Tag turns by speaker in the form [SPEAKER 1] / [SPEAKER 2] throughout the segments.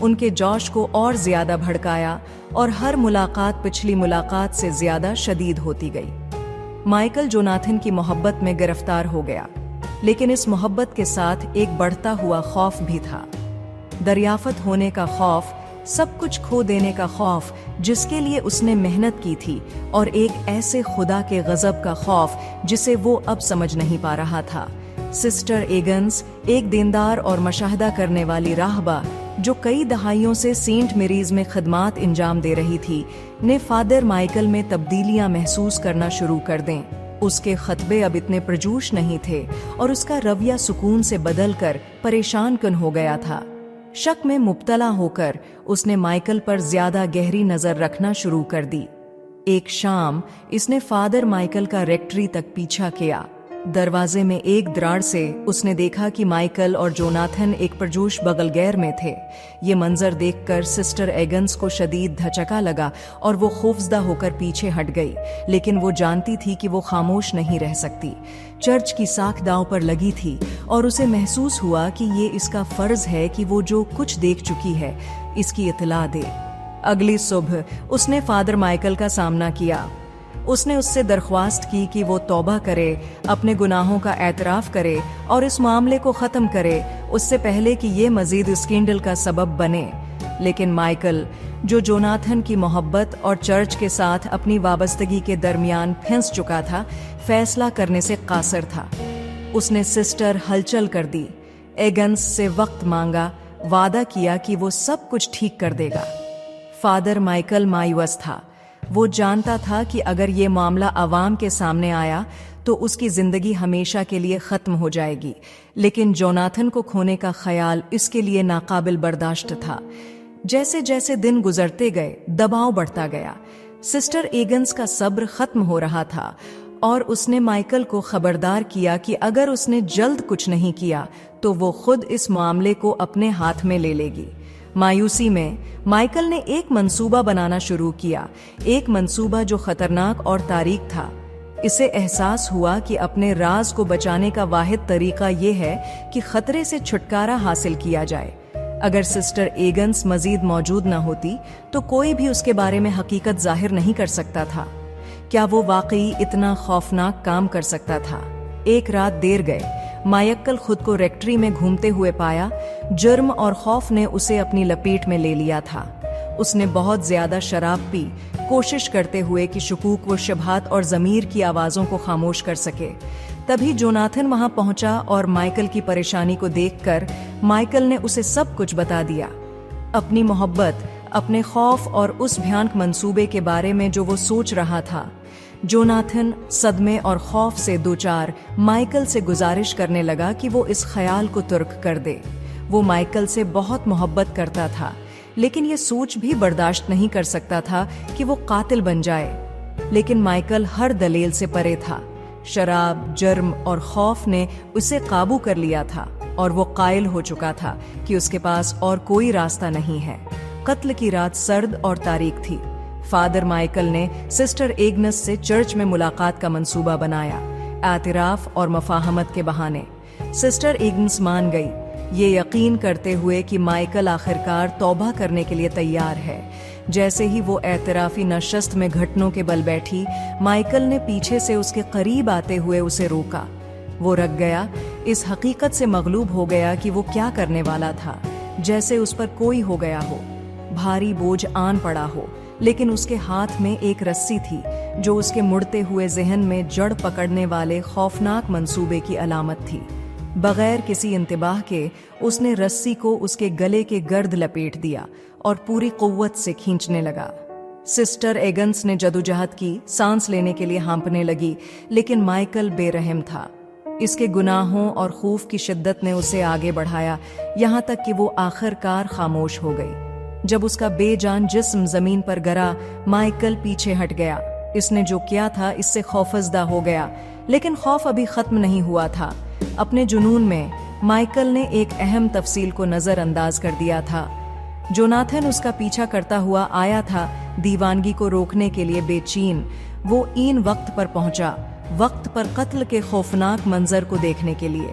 [SPEAKER 1] ان کے جوش کو اور زیادہ بھڑکایا اور ہر ملاقات پچھلی ملاقات سے زیادہ شدید ہوتی گئی۔ مائیکل جوناتھن کی محبت میں گرفتار ہو گیا، لیکن اس محبت کے ساتھ ایک بڑھتا ہوا خوف بھی تھا۔ دریافت ہونے کا خوف، سب کچھ کھو دینے کا خوف جس کے لیے اس نے محنت کی تھی، اور ایک ایسے خدا کے غضب کا خوف جسے وہ اب سمجھ نہیں پا رہا تھا۔ سسٹر ایگنز، ایک دیندار اور مشاہدہ کرنے والی راہبہ جو کئی دہائیوں سے سینٹ میریز میں خدمات انجام دے رہی تھی، نے فادر مائیکل میں تبدیلیاں محسوس کرنا شروع کر دیں۔ اس کے خطبے اب اتنے پرجوش نہیں تھے اور اس کا رویہ سکون سے بدل کر پریشان کن ہو گیا تھا۔ شک میں مبتلا ہو کر اس نے مائیکل پر زیادہ گہری نظر رکھنا شروع کر دی۔ ایک شام اس نے فادر مائیکل کا ریکٹری تک پیچھا کیا۔ دروازے میں ایک دراڑ سے اس نے دیکھا کہ مائیکل اور جوناتھن ایک پرجوش بغل گیر میں تھے۔ یہ منظر دیکھ کر سسٹر ایگنز کو شدید دھچکا لگا اور وہ خوفزدہ ہو کر پیچھے ہٹ گئی، لیکن وہ جانتی تھی کہ وہ خاموش نہیں رہ سکتی۔ چرچ کی ساکھ داؤ پر لگی تھی اور اسے محسوس ہوا کہ یہ اس کا فرض ہے کہ وہ جو کچھ دیکھ چکی ہے اس کی اطلاع دے۔ اگلی صبح اس نے فادر مائیکل کا سامنا کیا۔ اس نے اس سے درخواست کی کہ وہ توبہ کرے، اپنے گناہوں کا اعتراف کرے اور اس معاملے کو ختم کرے اس سے پہلے کہ یہ مزید اسکینڈل کا سبب بنے۔ لیکن مائیکل، جو جوناتھن کی محبت اور چرچ کے ساتھ اپنی وابستگی کے درمیان پھنس چکا تھا، فیصلہ کرنے سے قاصر تھا۔ اس نے سسٹر ہلچل کر دی، ایگنز سے وقت مانگا، وعدہ کیا کہ وہ سب کچھ ٹھیک کر دے گا۔ فادر مائیکل مایوس تھا۔ وہ جانتا تھا کہ اگر یہ معاملہ عوام کے سامنے آیا تو اس کی زندگی ہمیشہ کے لیے ختم ہو جائے گی، لیکن جوناتھن کو کھونے کا خیال اس کے لیے ناقابل برداشت تھا۔ جیسے جیسے دن گزرتے گئے، دباؤ بڑھتا گیا۔ سسٹر ایگنز کا صبر ختم ہو رہا تھا اور اس نے مائیکل کو خبردار کیا کہ اگر اس نے جلد کچھ نہیں کیا تو وہ خود اس معاملے کو اپنے ہاتھ میں لے لے گی۔ مایوسی میں مائیکل نے ایک منصوبہ بنانا شروع کیا، ایک منصوبہ جو خطرناک اور تاریک تھا۔ اسے احساس ہوا کہ اپنے راز کو بچانے کا واحد طریقہ یہ ہے کہ خطرے سے چھٹکارا حاصل کیا جائے۔ اگر سسٹر ایگنز مزید موجود نہ ہوتی تو کوئی بھی اس کے بارے میں حقیقت ظاہر نہیں کر سکتا تھا۔ کیا وہ واقعی اتنا خوفناک کام کر سکتا تھا؟ ایک رات دیر گئے، مائیکل خود کو ریکٹری میں گھومتے ہوئے پایا۔ جرم اور خوف نے اسے اپنی لپیٹ میں لے لیا تھا۔ اس نے بہت زیادہ شراب پی، کوشش کرتے ہوئے کہ شکوک و شبہات اور ضمیر کی آوازوں کو خاموش کر سکے۔ تبھی جوناتھن وہاں پہنچا اور مائیکل کی پریشانی کو دیکھ کر مائیکل نے اسے سب کچھ بتا دیا، اپنی محبت، اپنے خوف اور اس بھیانک منصوبے کے بارے میں جو وہ سوچ رہا تھا۔ جوناتھن صدمے اور خوف سے دوچار مائیکل سے گزارش کرنے لگا کہ وہ اس خیال کو ترک کر دے۔ وہ مائیکل سے بہت محبت کرتا تھا، لیکن یہ سوچ بھی برداشت نہیں کر سکتا تھا کہ وہ قاتل بن جائے۔ لیکن مائیکل ہر دلیل سے پرے تھا۔ شراب، جرم اور خوف نے اسے قابو کر لیا تھا اور وہ قائل ہو چکا تھا کہ اس کے پاس اور کوئی راستہ نہیں ہے۔ قتل کی رات سرد اور تاریک تھی۔ فادر مائیکل نے سسٹر ایگنس سے چرچ میں ملاقات کا منصوبہ بنایا، اعتراف اور مفاہمت کے بہانے۔ سسٹر ایگنس مان گئی، یہ یقین کرتے ہوئے کہ مائیکل آخرکار توبہ کرنے کے لیے تیار ہے۔ جیسے ہی وہ اعترافی نشست میں گھٹنوں کے بل بیٹھی، مائیکل نے پیچھے سے اس کے قریب آتے ہوئے اسے روکا۔ وہ رک گیا، اس حقیقت سے مغلوب ہو گیا کہ وہ کیا کرنے والا تھا، جیسے اس پر کوئی ہو گیا ہو، بھاری بوجھ آن پڑا ہو۔ لیکن اس کے ہاتھ میں ایک رسی تھی جو اس کے مڑتے ہوئے ذہن میں جڑ پکڑنے والے خوفناک منصوبے کی علامت تھی۔ بغیر کسی انتباہ کے اس نے رسی کو اس کے گلے کے گرد لپیٹ دیا اور پوری قوت سے کھینچنے لگا۔ سسٹر ایگنس نے جدوجہد کی، سانس لینے کے لیے ہانپنے لگی، لیکن مائیکل بے رحم تھا۔ اس کے گناہوں اور خوف کی شدت نے اسے آگے بڑھایا، یہاں تک کہ وہ آخر کار خاموش ہو گئی۔ جب اس کا بے جان جسم زمین پر گرا، مائیکل پیچھے ہٹ گیا۔ اس نے جو کیا تھا اس سے خوفزدہ ہو گیا، لیکن خوف ابھی ختم نہیں ہوا تھا۔ اپنے جنون میں مائیکل نے ایک اہم تفصیل کو نظر انداز کر دیا تھا۔ جوناتھن اس کا پیچھا کرتا ہوا آیا تھا، دیوانگی کو روکنے کے لیے بے چین۔ وہ این وقت پر پہنچا، وقت پر قتل کے خوفناک منظر کو دیکھنے کے لیے۔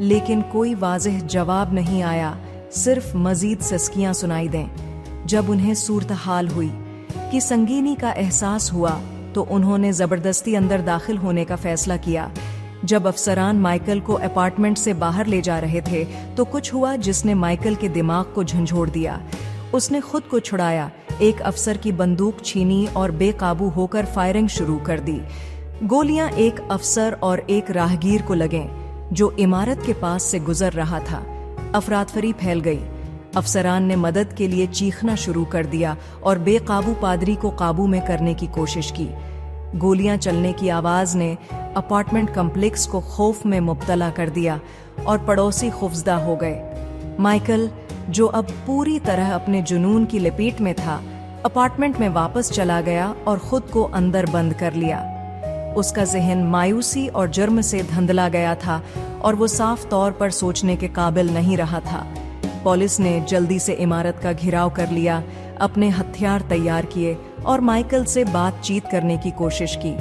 [SPEAKER 1] لیکن کوئی واضح جواب نہیں آیا، صرف مزید سسکیاں سنائی دیں۔ جب انہیں صورتحال ہوئی کہ سنگینی کا احساس ہوا تو انہوں نے زبردستی اندر داخل ہونے کا فیصلہ کیا۔ جب افسران مائیکل کو اپارٹمنٹ سے باہر لے جا رہے تھے تو کچھ ہوا جس نے مائیکل کے دماغ کو جھنجھوڑ دیا۔ اس نے خود کو چھڑایا، ایک افسر کی بندوق چھینی اور بے قابو ہو کر فائرنگ شروع کر دی۔ گولیاں ایک افسر اور ایک راہگیر کو لگیں جو عمارت کے پاس سے گزر رہا تھا۔ افراتفری پھیل گئی۔ افسران نے مدد کے لیے چیخنا شروع کر دیا اور بے قابو پادری کو قابو میں کرنے کی کوشش کی۔ گولیاں چلنے کی آواز نے اپارٹمنٹ کمپلیکس کو خوف میں مبتلا کر دیا اور پڑوسی خوفزدہ ہو گئے۔ مائیکل، جو اب پوری طرح اپنے جنون کی لپیٹ میں تھا، اپارٹمنٹ میں واپس چلا گیا اور خود کو اندر بند کر لیا۔ اس کا ذہن مایوسی اور جرم سے دھندلا گیا تھا اور وہ صاف طور پر سوچنے کے قابل نہیں رہا تھا۔ پولیس نے جلدی سے عمارت کا گھیراؤ کر لیا، اپنے ہتھیار تیار کیے اور مائیکل سے بات چیت کرنے کی کوشش کی۔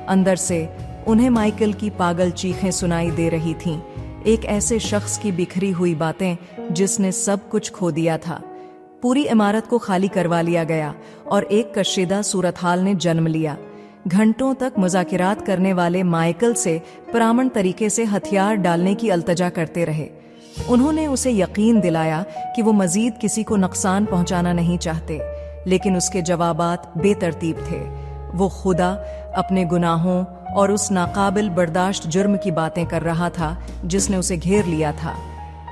[SPEAKER 1] اندر سے انہیں مائیکل کی پاگل چیخیں سنائی دے رہی تھیں، ایک ایسے شخص کی بکھری ہوئی باتیں جس نے سب کچھ کھو دیا تھا۔ پوری عمارت کو خالی کروا لیا گیا اور ایک کشیدہ صورتحال نے جنم لیا۔ گھنٹوں تک مذاکرات کرنے والے مائیکل سے پرامن طریقے سے ہتھیار ڈالنے کی التجا کرتے رہے۔ انہوں نے اسے یقین دلایا کہ وہ مزید کسی کو نقصان پہنچانا نہیں چاہتے، لیکن اس کے جوابات بے ترتیب تھے۔ وہ خدا، اپنے گناہوں اور اس ناقابل برداشت جرم کی باتیں کر رہا تھا جس نے اسے گھیر لیا تھا۔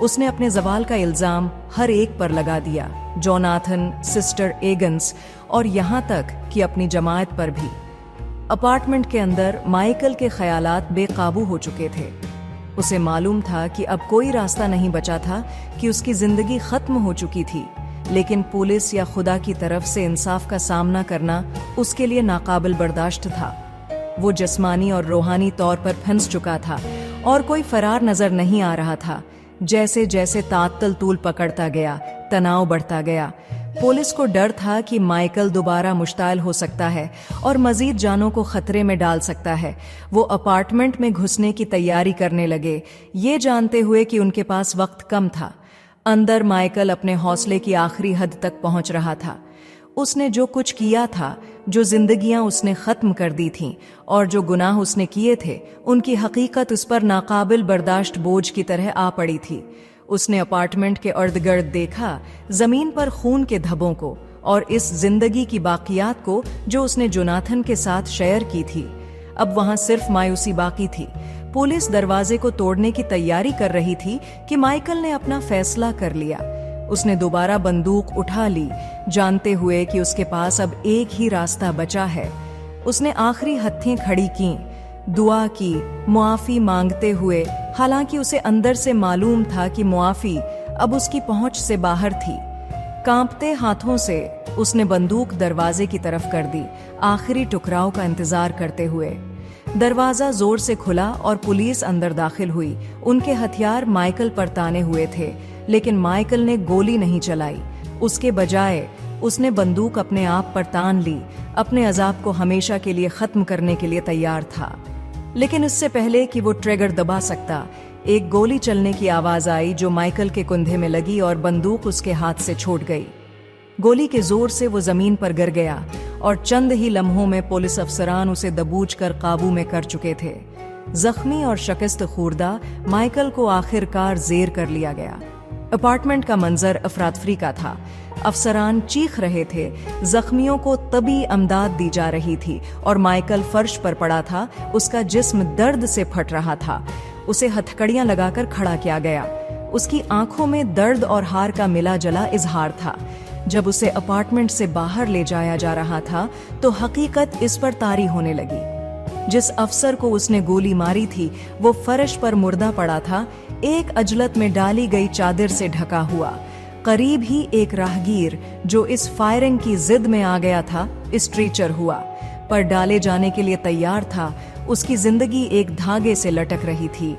[SPEAKER 1] اس نے اپنے زوال کا الزام ہر ایک پر لگا دیا، جوناتھن، سسٹر ایگنز اور یہاں تک کہ اپنی جماعت پر بھی۔ اپارٹمنٹ کے اندر مائیکل کے خیالات بے قابو ہو چکے تھے۔ اسے معلوم تھا کہ اب کوئی راستہ نہیں بچا تھا، کہ اس کی زندگی ختم ہو چکی تھی، لیکن پولیس یا خدا کی طرف سے انصاف کا سامنا کرنا اس کے لیے ناقابل برداشت تھا۔ وہ جسمانی اور روحانی طور پر پھنس چکا تھا اور کوئی فرار نظر نہیں آ رہا تھا۔ جیسے جیسے تعطل طول پکڑتا گیا، تناؤ بڑھتا گیا۔ پولیس کو ڈر تھا کہ مائیکل دوبارہ مشتعل ہو سکتا ہے اور مزید جانوں کو خطرے میں ڈال سکتا ہے۔ وہ اپارٹمنٹ میں گھسنے کی تیاری کرنے لگے، یہ جانتے ہوئے کہ ان کے پاس وقت کم تھا۔ اندر مائیکل اپنے حوصلے کی آخری حد تک پہنچ رہا تھا۔ اس نے جو کچھ کیا تھا، جو زندگیاں اس نے ختم کر دی تھیں اور جو گناہ اس نے کیے تھے، ان کی حقیقت اس پر ناقابل برداشت بوجھ کی طرح آ پڑی تھی۔ اس نے اپارٹمنٹ کے ارد گرد دیکھا، زمین پر خون کے دھبوں کو اور اس زندگی کی باقیات کو جو اس نے جوناتھن کے ساتھ شیئر کی تھی۔ اب وہاں صرف مایوسی باقی تھی۔ پولیس دروازے کو توڑنے کی تیاری کر رہی تھی کہ مائیکل نے اپنا فیصلہ کر لیا۔ اس نے دوبارہ بندوق اٹھا لی، جانتے ہوئے کہ اس کے پاس اب ایک ہی راستہ بچا ہے۔ اس نے آخری ہتھیں کھڑی کیں، دعا کی، معافی مانگتے ہوئے، حالانکہ اسے اندر سے معلوم تھا کہ معافی اب اس کی پہنچ سے باہر تھی۔ کانپتے ہاتھوں سے اس نے بندوق دروازے کی طرف کر دی، آخری ٹکراؤ کا انتظار کرتے ہوئے۔ دروازہ زور سے کھلا اور پولیس اندر داخل ہوئی۔ ان کے ہتھیار مائیکل پر تانے ہوئے تھے، لیکن مائیکل نے گولی نہیں چلائی۔ اس کے بجائے اس نے بندوق اپنے آپ پر تان لی، اپنے عذاب کو ہمیشہ کے لیے ختم کرنے کے لیے تیار تھا۔ لیکن اس سے پہلے کہ وہ ٹریگر دبا سکتا، ایک گولی چلنے کی آواز آئی جو مائیکل کے کندھے میں لگی اور بندوق اس کے ہاتھ سے چھوٹ گئی۔ گولی کے زور سے وہ زمین پر گر گیا اور چند ہی لمحوں میں پولیس افسران اسے دبوچ کر قابو میں کر چکے تھے۔ زخمی اور شکست خوردہ مائیکل کو آخر کار زیر کر لیا گیا۔ اپارٹمنٹ کا منظر افراتفری کا تھا۔ افسران چیخ رہے تھے، زخمیوں کو طبی امداد دی جا رہی تھی اور مائیکل فرش پر پڑا تھا، اس کا جسم درد سے پھٹ رہا تھا۔ اسے ہتھکڑیاں لگا کر کھڑا کیا گیا۔ اس کی آنکھوں میں درد اور ہار کا ملا جلا اظہار تھا۔ جب اسے اپارٹمنٹ سے باہر لے جایا جا رہا تھا تو حقیقت اس پر طاری ہونے لگی۔ جس افسر کو اس نے گولی ماری تھی وہ فرش پر مردہ پڑا تھا، ایک عجلت میں ڈالی گئی چادر سے ڈھکا ہوا۔ قریب ہی ایک راہگیر جو اس فائرنگ کی زد میں آ گیا تھا، اسٹریچر ہوا، پر ڈالے جانے کے لیے تیار تھا۔ اس کی زندگی ایک دھاگے سے لٹک رہی تھی۔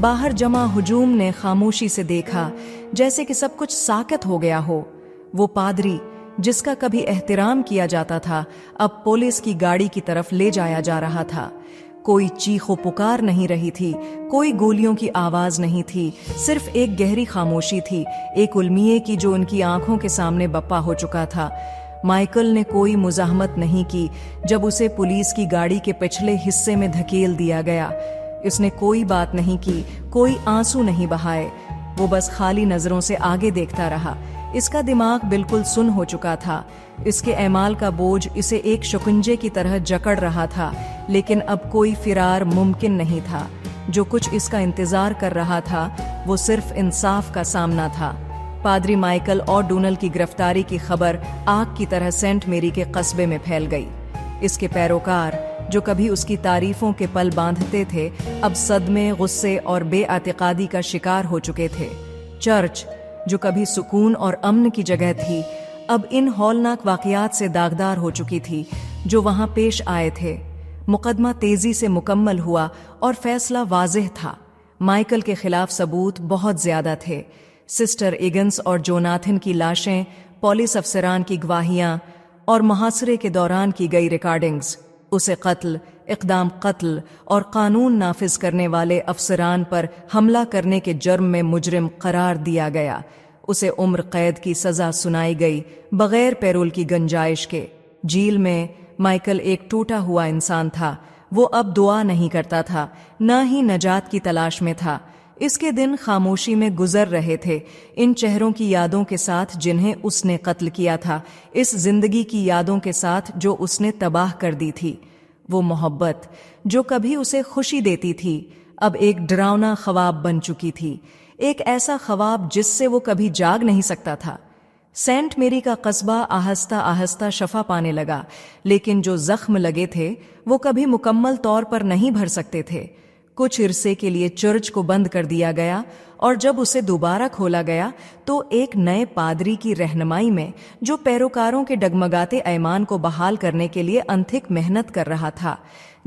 [SPEAKER 1] باہر جمع ہجوم نے خاموشی سے دیکھا، جیسے کہ سب کچھ ساکت ہو گیا ہو۔ وہ پادری جس کا کبھی احترام کیا جاتا تھا اب پولیس کی گاڑی کی طرف لے جایا جا رہا تھا۔ کوئی چیخ و پکار نہیں رہی تھی، کوئی گولیوں کی آواز نہیں تھی، صرف ایک گہری خاموشی تھی، ایک المیے کی جو ان کی آنکھوں کے سامنے بپا ہو چکا تھا۔ مائیکل نے کوئی مزاحمت نہیں کی جب اسے پولیس کی گاڑی کے پچھلے حصے میں دھکیل دیا گیا۔ اس نے کوئی بات نہیں کی، کوئی آنسو نہیں بہائے، وہ بس خالی نظروں سے آگے دیکھتا رہا۔ اس کا دماغ بالکل سن ہو چکا تھا، اس کے اعمال کا بوجھ اسے ایک شکنجے کی طرح جکڑ رہا تھا، لیکن اب کوئی فرار ممکن نہیں تھا۔ جو کچھ اس کا انتظار کر رہا تھا وہ صرف انصاف کا سامنا تھا۔ پادری مائیکل اور ڈونل کی گرفتاری کی خبر آگ کی طرح سینٹ میری کے قصبے میں پھیل گئی۔ اس کے پیروکار جو کبھی اس کی تعریفوں کے پل باندھتے تھے اب صدمے، غصے اور بے اعتقادی کا شکار ہو چکے تھے۔ چرچ جو کبھی سکون اور امن کی جگہ تھی اب ان ہولناک واقعات سے داغدار ہو چکی تھی جو وہاں پیش آئے تھے۔ مقدمہ تیزی سے مکمل ہوا اور فیصلہ واضح تھا۔ مائیکل کے خلاف ثبوت بہت زیادہ تھے، سسٹر ایگنس اور جوناتھن کی لاشیں، پولیس افسران کی گواہیاں اور محاصرے کے دوران کی گئی ریکارڈنگز۔ اسے قتل، اقدام قتل اور قانون نافذ کرنے والے افسران پر حملہ کرنے کے جرم میں مجرم قرار دیا گیا۔ اسے عمر قید کی سزا سنائی گئی بغیر پیرول کی گنجائش کے۔ جیل میں مائیکل ایک ٹوٹا ہوا انسان تھا، وہ اب دعا نہیں کرتا تھا، نہ ہی نجات کی تلاش میں تھا۔ اس کے دن خاموشی میں گزر رہے تھے، ان چہروں کی یادوں کے ساتھ جنہیں اس نے قتل کیا تھا، اس زندگی کی یادوں کے ساتھ جو اس نے تباہ کر دی تھی۔ وہ محبت جو کبھی اسے خوشی دیتی تھی اب ایک ڈراؤنا خواب بن چکی تھی، ایک ایسا خواب جس سے وہ کبھی جاگ نہیں سکتا تھا۔ سینٹ میری کا قصبہ آہستہ آہستہ شفا پانے لگا، لیکن جو زخم لگے تھے وہ کبھی مکمل طور پر نہیں بھر سکتے تھے۔ کچھ عرصے کے لیے چرچ کو بند کر دیا گیا اور جب اسے دوبارہ کھولا گیا تو ایک نئے پادری کی رہنمائی میں جو پیروکاروں کے ڈگمگاتے ایمان کو بحال کرنے کے لیے انتھک محنت کر رہا تھا۔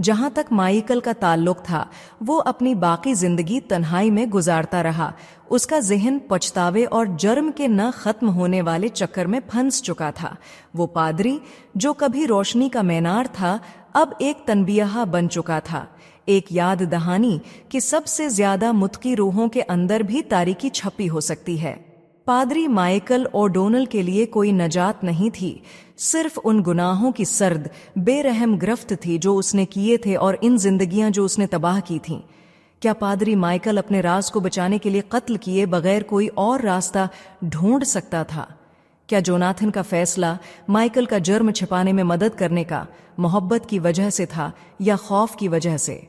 [SPEAKER 1] جہاں تک مائیکل کا تعلق تھا وہ اپنی باقی زندگی تنہائی میں گزارتا رہا۔ اس کا ذہن پچھتاوے اور جرم کے نہ ختم ہونے والے چکر میں پھنس چکا تھا۔ وہ پادری جو کبھی روشنی کا مینار تھا اب ایک تنبیہہ بن چکا تھا، ایک یاد دہانی کہ سب سے زیادہ متقی روحوں کے اندر بھی تاریکی چھپی ہو سکتی ہے۔ پادری مائیکل اور ڈونل کے لیے کوئی نجات نہیں تھی، صرف ان گناہوں کی سرد، بے رحم گرفت تھی جو اس نے کیے تھے اور ان زندگیاں جو اس نے تباہ کی تھیں۔ کیا پادری مائیکل اپنے راز کو بچانے کے لیے قتل کیے بغیر کوئی اور راستہ ڈھونڈ سکتا تھا؟ کیا جوناتھن کا فیصلہ مائیکل کا جرم چھپانے میں مدد کرنے کا محبت کی وجہ سے تھا یا خوف کی وجہ سے؟